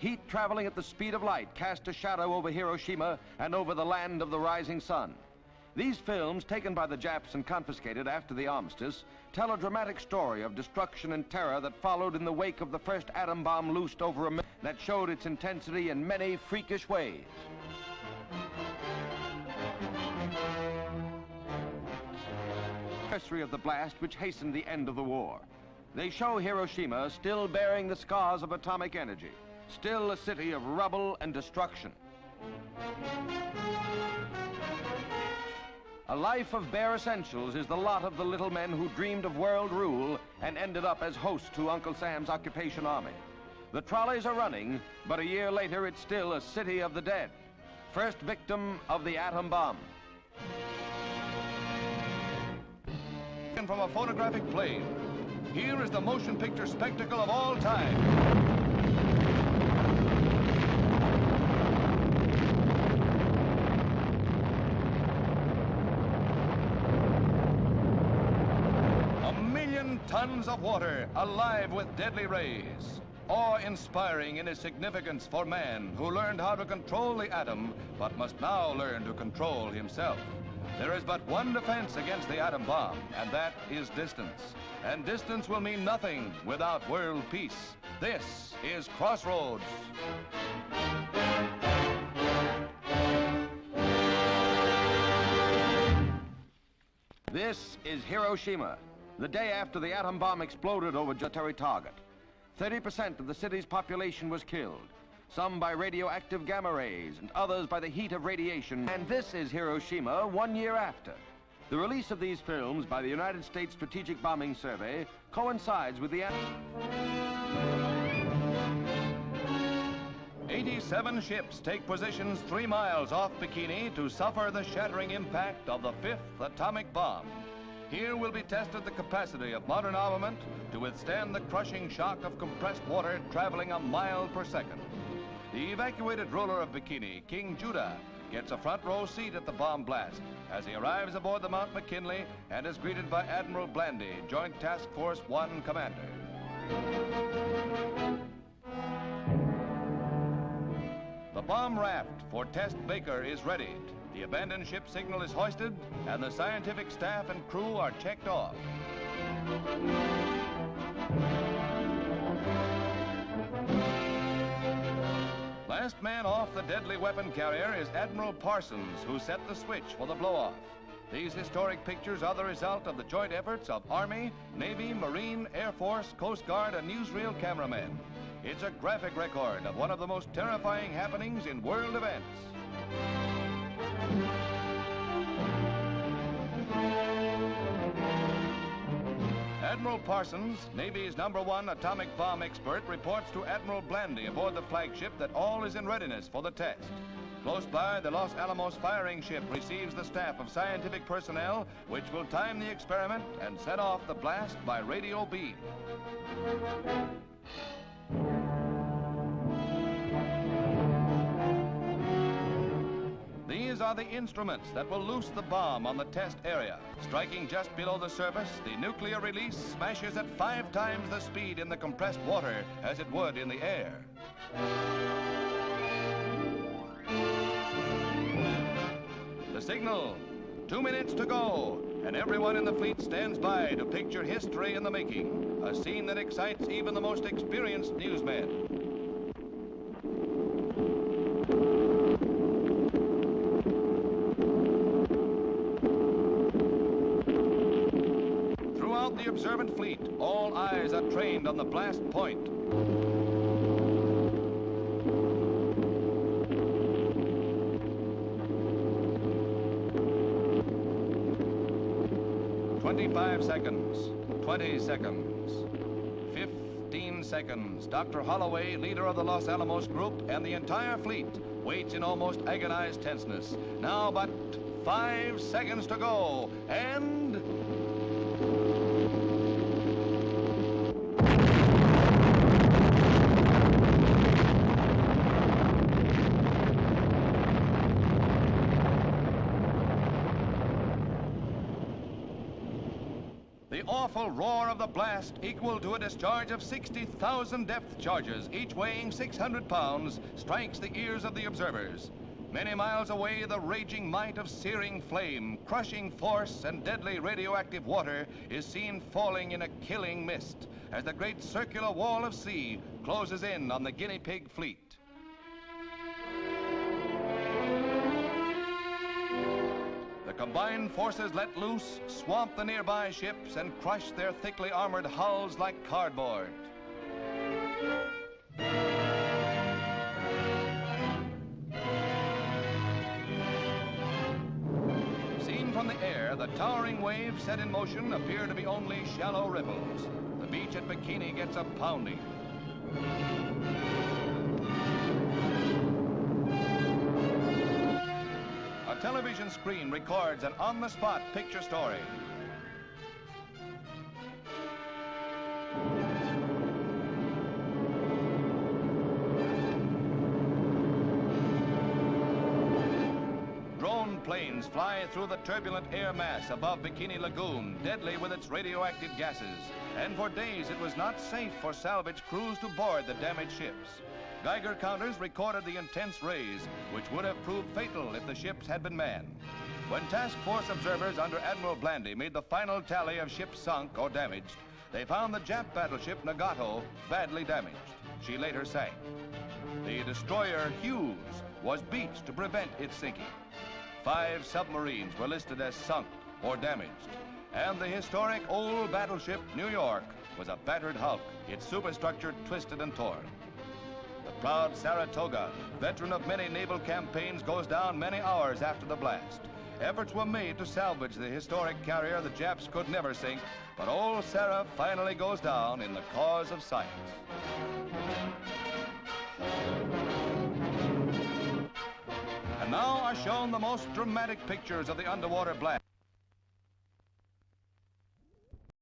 Heat traveling at the speed of light cast a shadow over Hiroshima and over the land of the rising sun. These films, taken by the Japs and confiscated after the armistice, tell a dramatic story of destruction and terror that followed in the wake of the first atom bomb loosed over America that showed its intensity in many freakish ways. Anniversary of the blast which hastened the end of the war. They show Hiroshima still bearing the scars of atomic energy, still a city of rubble and destruction. A life of bare essentials is the lot of the little men who dreamed of world rule and ended up as hosts to Uncle Sam's occupation army. The trolleys are running, but a year later it's still a city of the dead. First victim of the atom bomb. And from a photographic plane, here is the motion picture spectacle of all time. Tons of water alive with deadly rays. Awe-inspiring in its significance for man who learned how to control the atom, but must now learn to control himself. There is but one defense against the atom bomb, and that is distance. And distance will mean nothing without world peace. This is Crossroads. This is Hiroshima, the day after the atom bomb exploded over a military target. 30% of the city's population was killed, some by radioactive gamma rays and others by the heat of radiation. And this is Hiroshima 1 year after. The release of these films by the United States Strategic Bombing Survey coincides with the 87 ships take positions 3 miles off Bikini to suffer the shattering impact of the 5th atomic bomb. Here will be tested the capacity of modern armament to withstand the crushing shock of compressed water traveling a mile per second. The evacuated ruler of Bikini, King Judah, gets a front row seat at the bomb blast as he arrives aboard the Mount McKinley and is greeted by Admiral Blandy, Joint Task Force 1 commander. The bomb raft for Test Baker is readied. The abandoned ship signal is hoisted, and the scientific staff and crew are checked off. Last man off the deadly weapon carrier is Admiral Parsons, who set the switch for the blow-off. These historic pictures are the result of the joint efforts of Army, Navy, Marine, Air Force, Coast Guard, and newsreel cameramen. It's a graphic record of one of the most terrifying happenings in world events. Admiral Parsons, Navy's #1 atomic bomb expert, reports to Admiral Blandy aboard the flagship that all is in readiness for the test. Close by, the Los Alamos firing ship receives the staff of scientific personnel, which will time the experiment and set off the blast by radio beam. These are the instruments that will loose the bomb on the test area. Striking just below the surface, the nuclear release smashes at 5 times the speed in the compressed water as it would in the air. The signal, 2 minutes to go, and everyone in the fleet stands by to picture history in the making, a scene that excites even the most experienced newsmen. The observant fleet, all eyes are trained on the blast point. "25 seconds, 20 seconds, 15 seconds. Dr. Holloway, leader of the Los Alamos group, and the entire fleet waits in almost agonized tenseness. Now but 5 seconds to go, and... The awful roar of the blast, equal to a discharge of 60,000 depth charges, each weighing 600 pounds, strikes the ears of the observers. Many miles away, the raging might of searing flame, crushing force, and deadly radioactive water is seen falling in a killing mist as the great circular wall of sea closes in on the guinea pig fleet. The combined forces let loose, swamp the nearby ships, and crush their thickly armored hulls like cardboard. Seen from the air, the towering waves set in motion appear to be only shallow ripples. The beach at Bikini gets a pounding. A television screen records an on-the-spot picture story. Drone planes fly through the turbulent air mass above Bikini Lagoon, deadly with its radioactive gases. And for days it was not safe for salvage crews to board the damaged ships. Geiger counters recorded the intense rays, which would have proved fatal if the ships had been manned. When task force observers under Admiral Blandy made the final tally of ships sunk or damaged, they found the Jap battleship Nagato badly damaged. She later sank. The destroyer Hughes was beached to prevent its sinking. 5 submarines were listed as sunk or damaged. And the historic old battleship New York was a battered hulk, its superstructure twisted and torn. The proud Saratoga, veteran of many naval campaigns, goes down many hours after the blast. Efforts were made to salvage the historic carrier the Japs could never sink, but old Sarah finally goes down in the cause of science. And now are shown the most dramatic pictures of the underwater blast.